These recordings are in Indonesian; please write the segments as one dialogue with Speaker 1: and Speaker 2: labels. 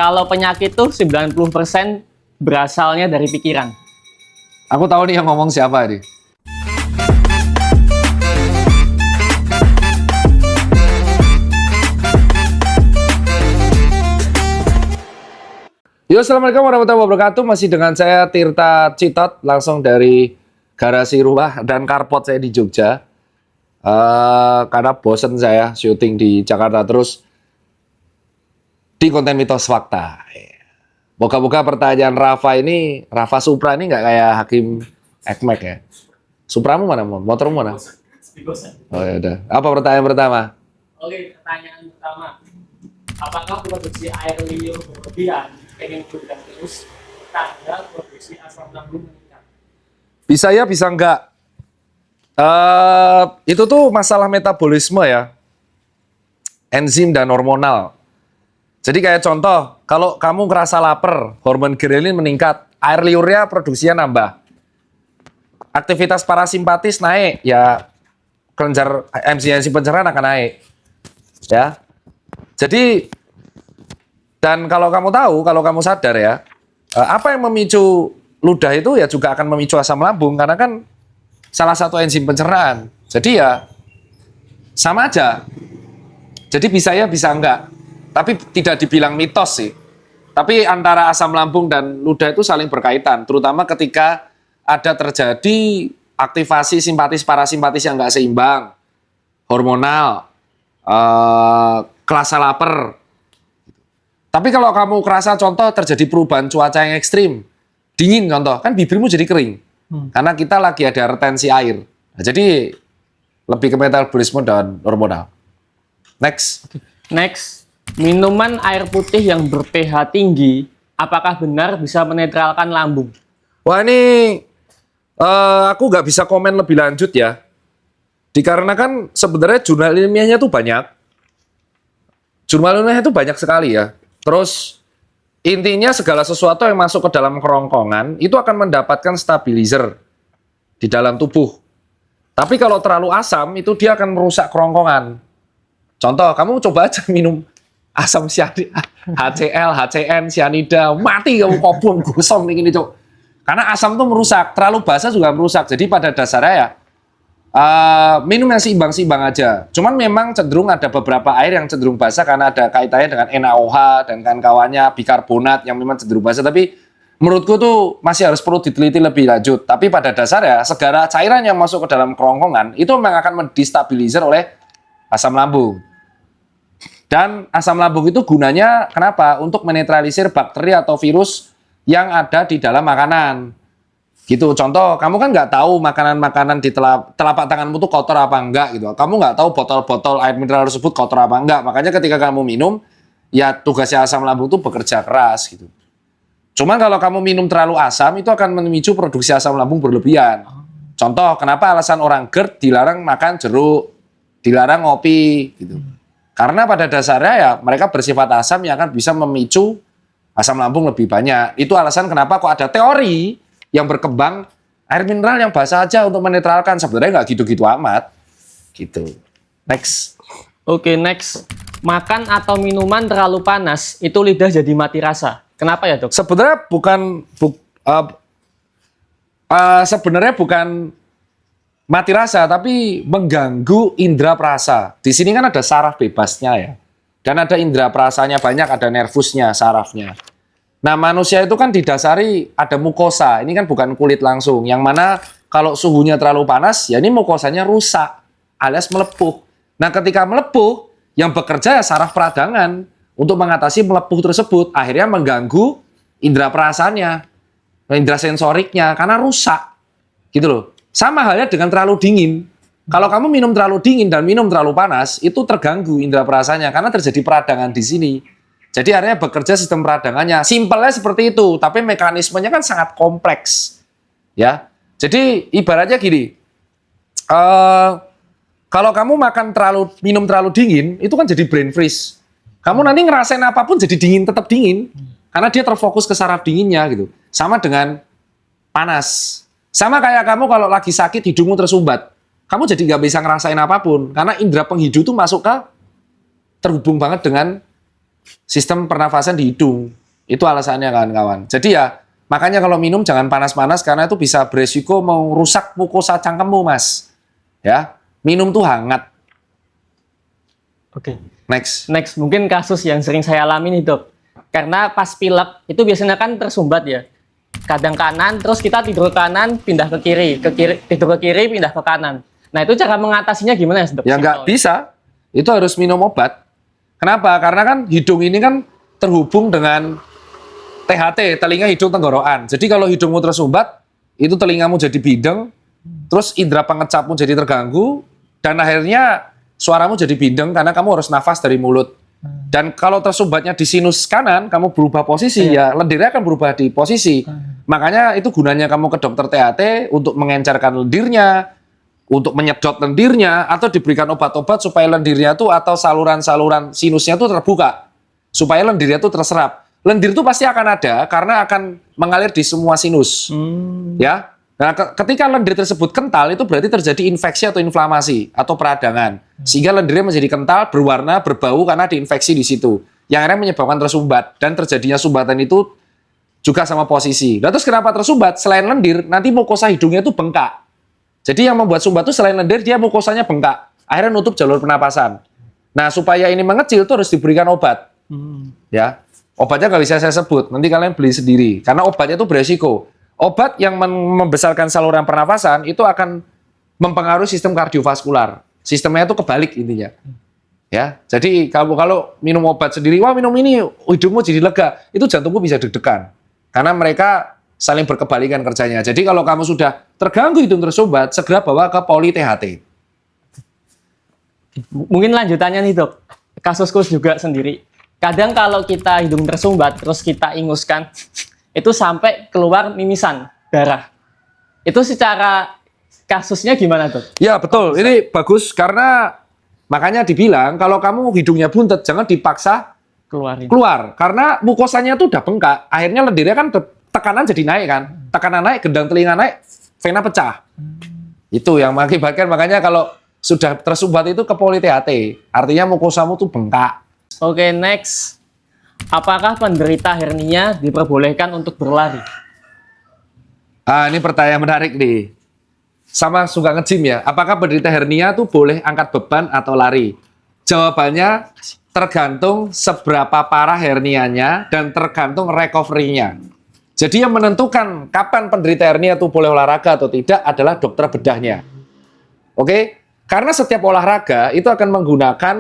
Speaker 1: kalau penyakit tuh 90% berasalnya dari pikiran.
Speaker 2: Aku tahu nih yang ngomong siapa nih. Yo, assalamualaikum warahmatullahi wabarakatuh. Masih dengan saya Tirta Citot, langsung dari garasi rumah dan carport saya di Jogja. Karena bosen saya syuting di Jakarta terus di konten mitos fakta. Moga-moga pertanyaan Rafa Supra ini nggak kayak Hakim Ekmek ya. Supramu mana, motormu mana? Oh ya udah. Apa pertanyaan pertama?
Speaker 1: Oke, pertanyaan pertama. Apakah produksi air liur berlebihan pengen berubah terus tanda produksi asam lambung meningkat?
Speaker 2: Bisa ya, bisa enggak. Itu tuh masalah metabolisme ya. Enzim dan hormonal. Jadi kayak contoh, kalau kamu ngerasa lapar, hormon grelin meningkat, air liurnya produksinya nambah. Aktivitas parasimpatis naik, ya kelenjar enzim pencernaan akan naik. Ya. Jadi, dan kalau kamu tahu, kalau kamu sadar ya, apa yang memicu ludah itu ya juga akan memicu asam lambung, karena kan salah satu enzim pencernaan. Jadi ya, sama aja. Jadi bisa ya, bisa enggak. Tapi tidak dibilang mitos sih. Tapi antara asam lambung dan ludah itu saling berkaitan. Terutama ketika ada terjadi aktivasi simpatis parasimpatis yang nggak seimbang. Hormonal. Kerasa lapar. Tapi kalau kamu kerasa contoh terjadi perubahan cuaca yang ekstrim. Dingin contoh. Kan bibirmu jadi kering. Karena kita lagi ada retensi air. Nah, jadi lebih ke metabolisme dan hormonal.
Speaker 1: Next, minuman air putih yang ber-pH tinggi, apakah benar bisa menetralkan lambung?
Speaker 2: Wah ini aku nggak bisa komen lebih lanjut ya. Dikarenakan sebenarnya jurnal ilmiahnya tuh banyak. Jurnal ilmiahnya tuh banyak sekali ya. Terus intinya segala sesuatu yang masuk ke dalam kerongkongan itu akan mendapatkan stabilizer di dalam tubuh. Tapi kalau terlalu asam itu dia akan merusak kerongkongan. Contoh, kamu coba aja minum asam cyanida, HCl, HCN, cyanida, mati kamu kobong gosong nih gini, Cok. Karena asam tuh merusak, terlalu basah juga merusak. Jadi pada dasarnya ya minum yang seimbang-seimbang aja. Cuman memang cenderung ada beberapa air yang cenderung basah karena ada kaitannya dengan NaOH dan kawan-kawannya, bikarbonat yang memang cenderung basah. Tapi menurutku tuh masih harus perlu diteliti lebih lanjut. Tapi pada dasarnya segala cairan yang masuk ke dalam kerongkongan itu memang akan mendestabilizer oleh asam lambung. Dan asam lambung itu gunanya kenapa? Untuk menetralisir bakteri atau virus yang ada di dalam makanan. Gitu. Contoh, kamu kan nggak tahu makanan-makanan di telapak tanganmu tuh kotor apa enggak gitu. Kamu nggak tahu botol-botol air mineral tersebut kotor apa enggak. Makanya ketika kamu minum, ya tugasnya asam lambung tuh bekerja keras gitu. Cuman kalau kamu minum terlalu asam, itu akan memicu produksi asam lambung berlebihan. Contoh, kenapa alasan orang GERD dilarang makan jeruk, dilarang ngopi gitu. Karena pada dasarnya ya mereka bersifat asam yang akan bisa memicu asam lambung lebih banyak. Itu alasan kenapa kok ada teori yang berkembang air mineral yang basah aja untuk menetralkan. Sebenarnya nggak gitu-gitu amat. Gitu. Next.
Speaker 1: Oke, next. Makan atau minuman terlalu panas, itu lidah jadi mati rasa. Kenapa ya, Dok?
Speaker 2: Sebenarnya bukan mati rasa, tapi mengganggu indera perasa. Di sini kan ada saraf bebasnya ya. Dan ada indera perasanya banyak, ada nervusnya, sarafnya. Nah, manusia itu kan didasari ada mukosa. Ini kan bukan kulit langsung. Yang mana kalau suhunya terlalu panas, ya ini mukosanya rusak, alias melepuh. Nah, ketika melepuh, yang bekerja ya saraf peradangan untuk mengatasi melepuh tersebut. Akhirnya mengganggu indera perasaannya, indera sensoriknya, karena rusak. Gitu loh. Sama halnya dengan terlalu dingin. Kalau kamu minum terlalu dingin dan minum terlalu panas, itu terganggu indera perasaannya karena terjadi peradangan di sini. Jadi akhirnya bekerja sistem peradangannya. Simpelnya seperti itu, tapi mekanismenya kan sangat kompleks. Ya. Jadi ibaratnya gini. Kalau kamu minum terlalu dingin, itu kan jadi brain freeze. Kamu nanti ngerasain apapun jadi dingin, tetap dingin. Karena dia terfokus ke saraf dinginnya gitu. Sama dengan panas. Sama kayak kamu kalau lagi sakit hidungmu tersumbat. Kamu jadi nggak bisa ngerasain apapun. Karena indera penghidu itu masuk ke terhubung banget dengan sistem pernafasan di hidung. Itu alasannya kawan-kawan. Jadi ya, makanya kalau minum jangan panas-panas karena itu bisa beresiko merusak mukosa cangkemmu, Mas. Ya, minum tuh hangat.
Speaker 3: Oke.
Speaker 2: Next.
Speaker 3: Next, mungkin kasus yang sering saya alami nih dok. Karena pas pilek itu biasanya kan tersumbat ya. Kadang kanan, terus kita tidur kanan, pindah ke kiri, tidur ke kiri, pindah ke kanan. Nah itu cara mengatasinya gimana ya dok?
Speaker 2: Ya nggak bisa. Itu harus minum obat. Kenapa? Karena kan hidung ini kan terhubung dengan THT, telinga hidung tenggorokan. Jadi kalau hidungmu tersumbat, itu telingamu jadi bindeng, terus indera pengecapmu jadi terganggu, dan akhirnya suaramu jadi bindeng karena kamu harus nafas dari mulut. Dan kalau tersumbatnya di sinus kanan, kamu berubah posisi, ya lendirnya akan berubah di posisi. Makanya itu gunanya kamu ke dokter THT untuk mengencarkan lendirnya, untuk menyedot lendirnya, atau diberikan obat-obat supaya lendirnya tuh atau saluran-saluran sinusnya tuh terbuka, supaya lendirnya tuh terserap. Lendir itu pasti akan ada karena akan mengalir di semua sinus. Ya. Nah, ketika lendir tersebut kental, itu berarti terjadi infeksi atau inflamasi atau peradangan. Sehingga lendirnya menjadi kental, berwarna, berbau karena diinfeksi di situ. Yang akhirnya menyebabkan tersumbat. Dan terjadinya sumbatan itu juga sama posisi. Nah, terus kenapa tersumbat? Selain lendir, nanti mukosa hidungnya itu bengkak. Jadi yang membuat sumbat itu selain lendir, dia mukosanya bengkak. Akhirnya nutup jalur pernapasan. Nah, supaya ini mengecil, itu harus diberikan obat. Ya, obatnya nggak bisa saya sebut. Nanti kalian beli sendiri. Karena obatnya itu beresiko. Obat yang membesarkan saluran pernafasan itu akan mempengaruhi sistem kardiovaskular. Sistemnya itu kebalik intinya. Ya, jadi kalau minum obat sendiri, wah minum ini hidungmu jadi lega, itu jantungmu bisa deg-degan. Karena mereka saling berkebalikan kerjanya. Jadi kalau kamu sudah terganggu hidung tersumbat, segera bawa ke poli THT.
Speaker 3: Mungkin lanjutannya nih dok, kasusku juga sendiri. Kadang kalau kita hidung tersumbat, terus kita inguskan, itu sampai keluar mimisan, darah. Itu secara kasusnya gimana dok?
Speaker 2: Ya betul, ini bagus karena makanya dibilang kalau kamu hidungnya buntet, jangan dipaksa
Speaker 3: Keluarin.
Speaker 2: keluar. Karena mukosanya tuh udah bengkak, akhirnya lendirnya kan tekanan jadi naik kan. Tekanan naik, gendang telinga naik, vena pecah. Itu yang mengakibatkan, makanya kalau sudah tersumbat itu ke poli THT. Artinya mukosamu tuh bengkak.
Speaker 3: Oke, next. Apakah penderita hernia diperbolehkan untuk berlari?
Speaker 2: Ah, ini pertanyaan menarik nih. Sama suka nge-gym ya. Apakah penderita hernia tuh boleh angkat beban atau lari? Jawabannya tergantung seberapa parah hernianya dan tergantung recovery-nya. Jadi yang menentukan kapan penderita hernia tuh boleh olahraga atau tidak adalah dokter bedahnya. Oke? Karena setiap olahraga itu akan menggunakan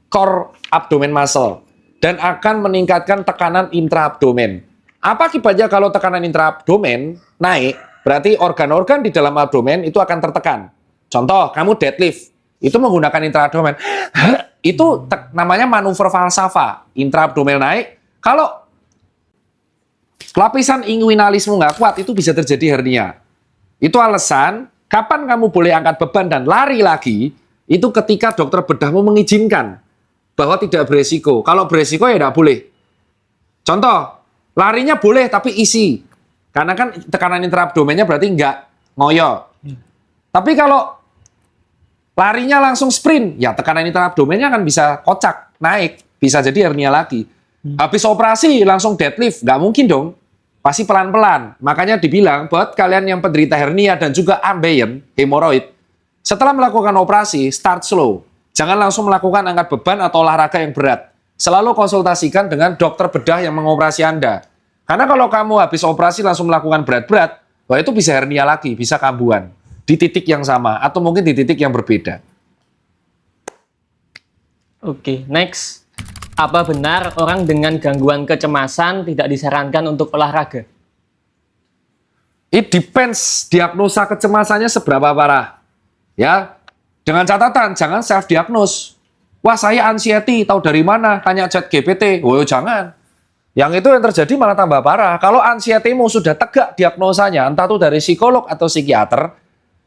Speaker 2: core abdomen muscle dan akan meningkatkan tekanan intraabdomen. Apa akibatnya kalau tekanan intraabdomen naik? Berarti organ-organ di dalam abdomen itu akan tertekan. Contoh, kamu deadlift, itu menggunakan intraabdomen. Itu namanya manuver falsafa. Intraabdomen naik. Kalau lapisan inguinalismu nggak kuat, itu bisa terjadi hernia. Itu alasan, kapan kamu boleh angkat beban dan lari lagi, itu ketika dokter bedahmu mengizinkan bahwa tidak beresiko. Kalau beresiko ya tidak boleh. Contoh, larinya boleh tapi isi. Karena kan tekanan intraabdomennya berarti nggak ngoyo. Tapi kalau larinya langsung sprint, ya tekanan intraabdomennya kan bisa kocak, naik. Bisa jadi hernia lagi. Habis operasi langsung deadlift, nggak mungkin dong. Pasti pelan-pelan. Makanya dibilang buat kalian yang penderita hernia dan juga ambeien, hemoroid, setelah melakukan operasi, start slow. Jangan langsung melakukan angkat beban atau olahraga yang berat. Selalu konsultasikan dengan dokter bedah yang mengoperasi Anda. Karena kalau kamu habis operasi langsung melakukan berat-berat, wah itu bisa hernia lagi, bisa kambuhan. Di titik yang sama, atau mungkin di titik yang berbeda.
Speaker 3: Oke, next. Apa benar orang dengan gangguan kecemasan tidak disarankan untuk olahraga?
Speaker 2: It depends, diagnosa kecemasannya seberapa parah. Ya, dengan catatan, jangan self-diagnose. Wah, saya anxiety, tahu dari mana? Tanya ChatGPT. Oh, jangan. Yang itu yang terjadi malah tambah parah. Kalau anxiety-mu sudah tegak diagnosanya, entah itu dari psikolog atau psikiater,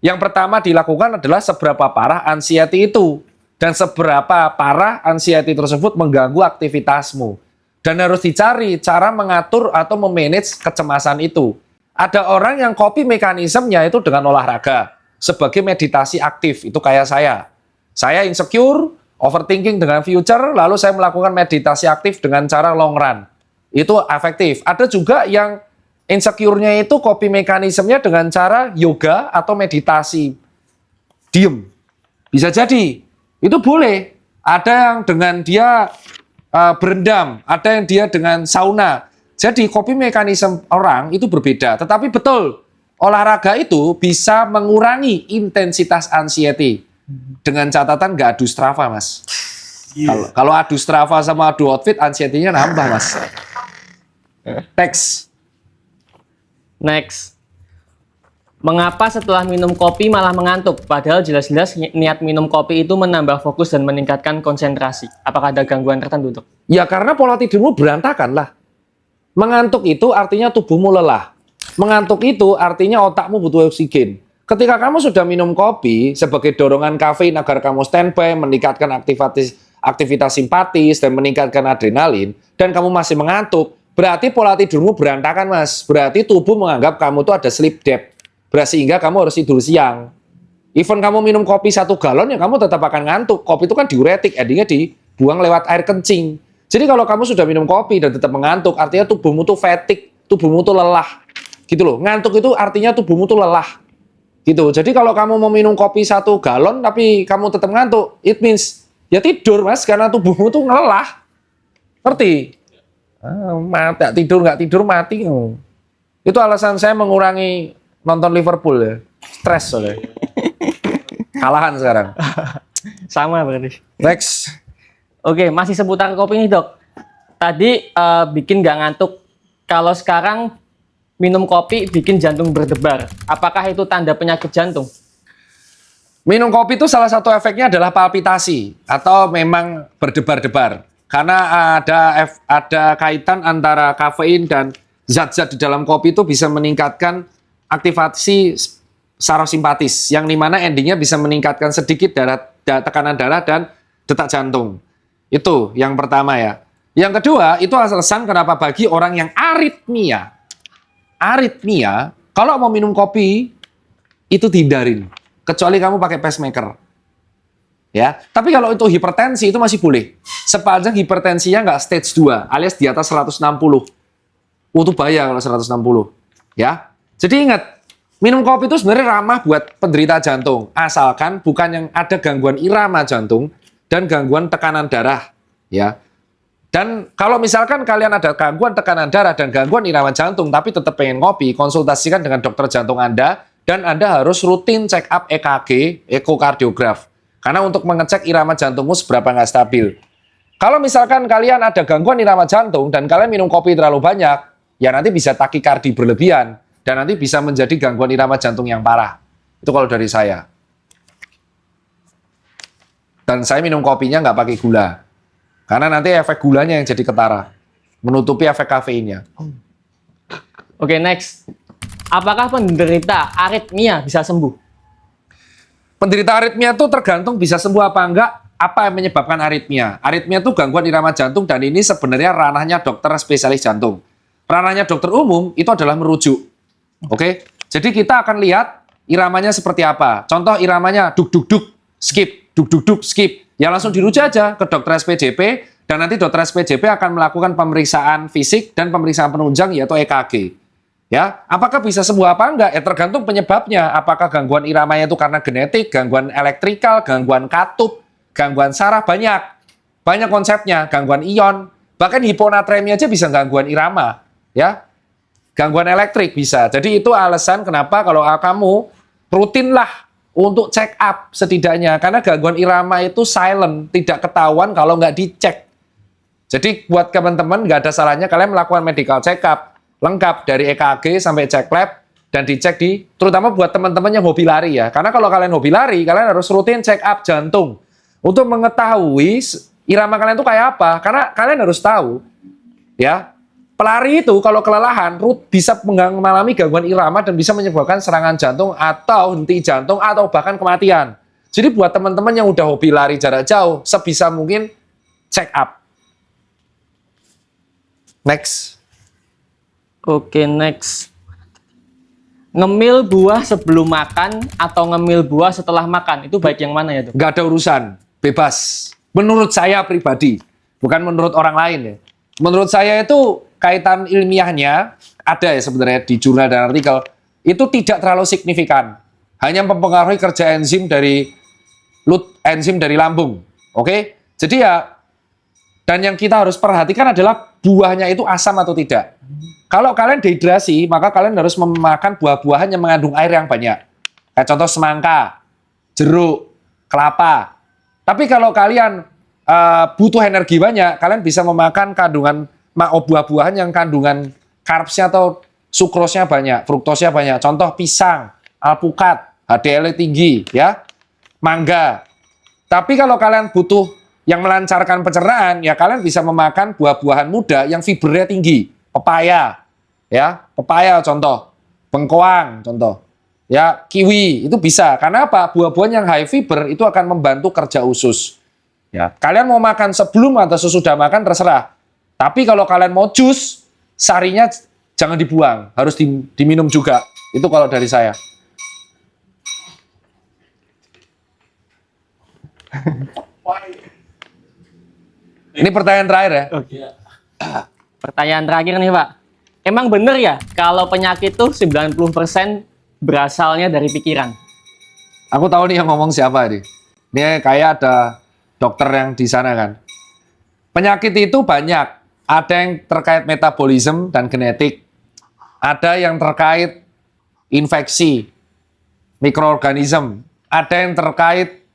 Speaker 2: yang pertama dilakukan adalah seberapa parah anxiety itu. Dan seberapa parah anxiety tersebut mengganggu aktivitasmu. Dan harus dicari cara mengatur atau memanage kecemasan itu. Ada orang yang copy mekanismenya itu dengan olahraga. Sebagai meditasi aktif, itu kayak saya. Saya insecure, overthinking dengan future, lalu saya melakukan meditasi aktif dengan cara long run. Itu efektif. Ada juga yang insecure-nya itu coping mekanismenya dengan cara yoga atau meditasi. Diem. Bisa jadi. Itu boleh. Ada yang dengan dia berendam, ada yang dia dengan sauna. Jadi coping mekanisme orang itu berbeda. Tetapi betul, olahraga itu bisa mengurangi intensitas anxiety. Dengan catatan nggak adu Strava, Mas. Kalau adu Strava sama adu outfit, anxiety-nya nambah, Mas. Next.
Speaker 3: Mengapa setelah minum kopi malah mengantuk? Padahal jelas-jelas niat minum kopi itu menambah fokus dan meningkatkan konsentrasi. Apakah ada gangguan tertentu, Dok?
Speaker 2: Ya karena pola tidurmu berantakan lah. Mengantuk itu artinya tubuhmu lelah. Mengantuk itu artinya otakmu butuh oksigen. Ketika kamu sudah minum kopi sebagai dorongan kafein agar kamu standby, meningkatkan aktivitas simpatis, dan meningkatkan adrenalin, dan kamu masih mengantuk, berarti pola tidurmu berantakan, Mas. Berarti tubuh menganggap kamu tuh ada sleep debt. Sehingga kamu harus tidur siang. Even kamu minum kopi 1 galon, ya kamu tetap akan ngantuk. Kopi itu kan diuretik, endingnya dibuang lewat air kencing. Jadi kalau kamu sudah minum kopi dan tetap mengantuk, artinya tubuhmu tuh fatigue, tubuhmu tuh lelah. Gitu loh. Ngantuk itu artinya tubuhmu tuh lelah. Gitu. Jadi kalau kamu mau minum kopi 1 galon, tapi kamu tetap ngantuk, it means ya tidur, Mas, karena tubuhmu tuh lelah. Ngerti? Mati, tidur nggak tidur mati. Itu alasan saya mengurangi nonton Liverpool ya. Stres soalnya. Kalahan sekarang.
Speaker 3: Sama berarti.
Speaker 2: Next.
Speaker 3: Oke, masih seputar kopi nih, Dok. Tadi bikin nggak ngantuk. Kalau sekarang minum kopi bikin jantung berdebar. Apakah itu tanda penyakit jantung?
Speaker 2: Minum kopi itu salah satu efeknya adalah palpitasi atau memang berdebar-debar. Karena ada kaitan antara kafein dan zat-zat di dalam kopi itu bisa meningkatkan aktivasi saraf simpatis, yang dimana endingnya bisa meningkatkan sedikit tekanan darah dan detak jantung. Itu yang pertama ya. Yang kedua, itu alasan kenapa bagi orang yang aritmia, kalau mau minum kopi, itu dihindarin. Kecuali kamu pakai pacemaker. Ya, tapi kalau itu hipertensi, itu masih boleh. Sepanjang hipertensinya nggak stage 2, alias di atas 160. Itu bahaya kalau 160. Ya. Jadi ingat, minum kopi itu sebenarnya ramah buat penderita jantung, asalkan bukan yang ada gangguan irama jantung dan gangguan tekanan darah, ya. Dan kalau misalkan kalian ada gangguan tekanan darah dan gangguan irama jantung tapi tetap pengen ngopi, konsultasikan dengan dokter jantung Anda, dan Anda harus rutin check up EKG, ekokardiograf. Karena untuk mengecek irama jantungmu seberapa nggak stabil. Kalau misalkan kalian ada gangguan irama jantung dan kalian minum kopi terlalu banyak, ya nanti bisa takikardi berlebihan. Dan nanti bisa menjadi gangguan irama jantung yang parah. Itu kalau dari saya. Dan saya minum kopinya nggak pakai gula. Karena nanti efek gulanya yang jadi ketara. Menutupi efek kafeinnya.
Speaker 3: Oke, next. Apakah penderita aritmia bisa sembuh?
Speaker 2: Penderita aritmia itu tergantung bisa sembuh apa enggak, apa yang menyebabkan aritmia. Aritmia itu gangguan irama jantung dan ini sebenarnya ranahnya dokter spesialis jantung. Ranahnya dokter umum itu adalah merujuk. Oke, jadi kita akan lihat iramanya seperti apa. Contoh iramanya duk-duk-duk, skip, duk-duk-duk, skip. Ya langsung dirujuk aja ke dokter SPJP dan nanti dokter SPJP akan melakukan pemeriksaan fisik dan pemeriksaan penunjang yaitu EKG. Ya, apakah bisa sembuh apa enggak? Ya tergantung penyebabnya. Apakah gangguan iramanya itu karena genetik, gangguan elektrikal, gangguan katup, gangguan saraf, banyak konsepnya, gangguan ion, bahkan hiponatremia aja bisa gangguan irama, ya. Gangguan elektrik bisa. Jadi itu alasan kenapa kalau kamu rutinlah untuk check up setidaknya. Karena gangguan irama itu silent, tidak ketahuan kalau nggak dicek. Jadi buat teman-teman nggak ada salahnya kalian melakukan medical check up lengkap dari EKG sampai cek lab dan dicek terutama buat teman-teman yang hobi lari ya. Karena kalau kalian hobi lari, kalian harus rutin check up jantung untuk mengetahui irama kalian itu kayak apa. Karena kalian harus tahu ya. Pelari itu kalau kelelahan bisa mengalami gangguan irama dan bisa menyebabkan serangan jantung atau henti jantung atau bahkan kematian. Jadi buat teman-teman yang udah hobi lari jarak jauh, sebisa mungkin check up. Next.
Speaker 3: Oke, next. Ngemil buah sebelum makan atau ngemil buah setelah makan, itu baik yang mana ya, Dok?
Speaker 2: Nggak ada urusan, bebas. Menurut saya pribadi, bukan menurut orang lain ya. Menurut saya itu kaitan ilmiahnya ada ya sebenarnya di jurnal dan artikel, itu tidak terlalu signifikan. Hanya mempengaruhi kerja enzim dari lambung. Oke? Jadi ya, dan yang kita harus perhatikan adalah buahnya itu asam atau tidak. Kalau kalian dehidrasi, maka kalian harus memakan buah-buahan yang mengandung air yang banyak. Kayak contoh semangka, jeruk, kelapa. Tapi kalau kalian butuh energi banyak, kalian bisa memakan kandungan buah-buahan yang kandungan carbs-nya atau sukrosnya banyak, fruktosnya banyak. Contoh pisang, alpukat, HDL tinggi, ya, mangga. Tapi kalau kalian butuh yang melancarkan pencernaan, ya kalian bisa memakan buah-buahan muda yang fibernya tinggi, pepaya, ya, pepaya contoh, bengkoang contoh, ya, kiwi itu bisa. Karena apa? Buah-buahan yang high fiber itu akan membantu kerja usus. Ya, kalian mau makan sebelum atau sesudah makan terserah. Tapi kalau kalian mau jus, sarinya jangan dibuang, harus diminum juga. Itu kalau dari saya. Ini pertanyaan terakhir ya.
Speaker 1: Iya.
Speaker 3: Pertanyaan terakhir nih Pak. Emang bener ya kalau penyakit tuh 90% berasalnya dari pikiran?
Speaker 2: Aku tahu nih yang ngomong siapa nih. Ini kayak ada dokter yang di sana kan. Penyakit itu banyak. Ada yang terkait metabolisme dan genetik. Ada yang terkait infeksi, mikroorganisme. Ada yang terkait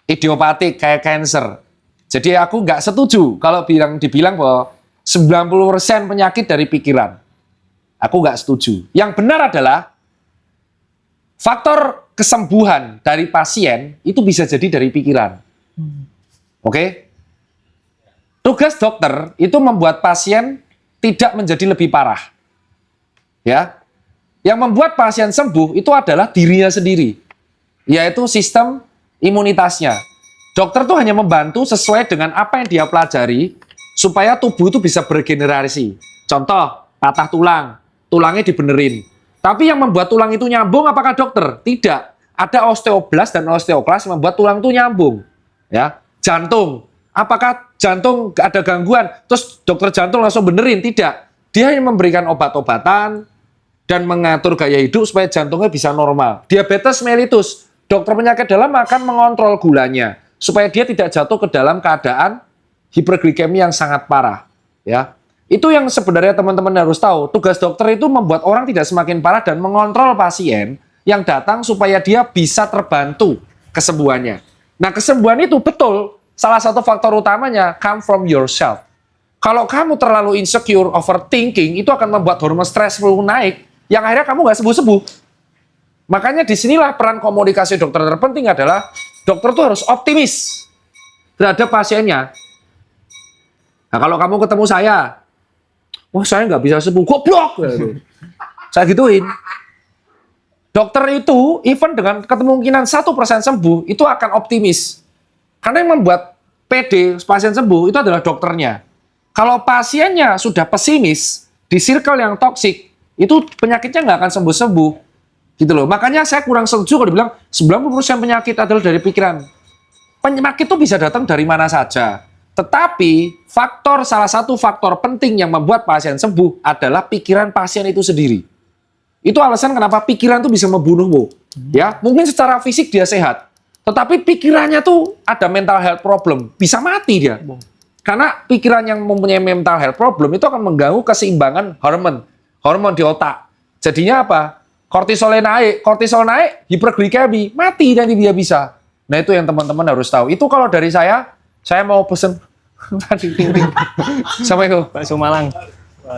Speaker 2: idiopatik kayak cancer. Jadi aku nggak setuju kalau dibilang bahwa 90% penyakit dari pikiran. Aku nggak setuju. Yang benar adalah faktor kesembuhan dari pasien itu bisa jadi dari pikiran. Oke? Tugas dokter itu membuat pasien tidak menjadi lebih parah. Ya. Yang membuat pasien sembuh itu adalah dirinya sendiri. Yaitu sistem imunitasnya. Dokter tuh hanya membantu sesuai dengan apa yang dia pelajari supaya tubuh itu bisa beregenerasi. Contoh, patah tulang, tulangnya dibenerin. Tapi yang membuat tulang itu nyambung apakah dokter? Tidak. Ada osteoblast dan osteoklas yang membuat tulang itu nyambung. Ya, jantung. Apakah jantung ada gangguan? Terus dokter jantung langsung benerin? Tidak. Dia hanya memberikan obat-obatan dan mengatur gaya hidup supaya jantungnya bisa normal. Diabetes mellitus. Dokter penyakit dalam akan mengontrol gulanya supaya dia tidak jatuh ke dalam keadaan hiperglikemia yang sangat parah. Ya, itu yang sebenarnya teman-teman harus tahu. Tugas dokter itu membuat orang tidak semakin parah dan mengontrol pasien yang datang supaya dia bisa terbantu kesembuhannya. Nah, kesembuhan itu betul salah satu faktor utamanya come from yourself. Kalau kamu terlalu insecure, overthinking, itu akan membuat hormon stres naik, yang akhirnya kamu nggak sembuh-sembuh. Makanya disinilah peran komunikasi dokter terpenting adalah dokter tuh harus optimis terhadap pasiennya. Nah, kalau kamu ketemu saya, wah saya nggak bisa sembuh, goblok. Saya gituin. Dokter itu, even dengan kemungkinan 1% sembuh, itu akan optimis. Karena yang membuat PD pasien sembuh itu adalah dokternya. Kalau pasiennya sudah pesimis, di circle yang toksik, itu penyakitnya nggak akan sembuh-sembuh. Gitu loh. Makanya saya kurang setuju kalau dibilang 90% penyakit adalah dari pikiran. Penyakit itu bisa datang dari mana saja. Tetapi salah satu faktor penting yang membuat pasien sembuh adalah pikiran pasien itu sendiri. Itu alasan kenapa pikiran itu bisa membunuhmu. Ya, mungkin secara fisik dia sehat, tetapi pikirannya tuh ada mental health problem, bisa mati dia. Karena pikiran yang mempunyai mental health problem itu akan mengganggu keseimbangan hormon di otak. Jadinya apa? Kortisol naik, hiperglikemi, mati nanti dia bisa. Nah, itu yang teman-teman harus tahu. Itu kalau dari saya mau pesen. Assalamualaikum.
Speaker 3: Bakso Malang.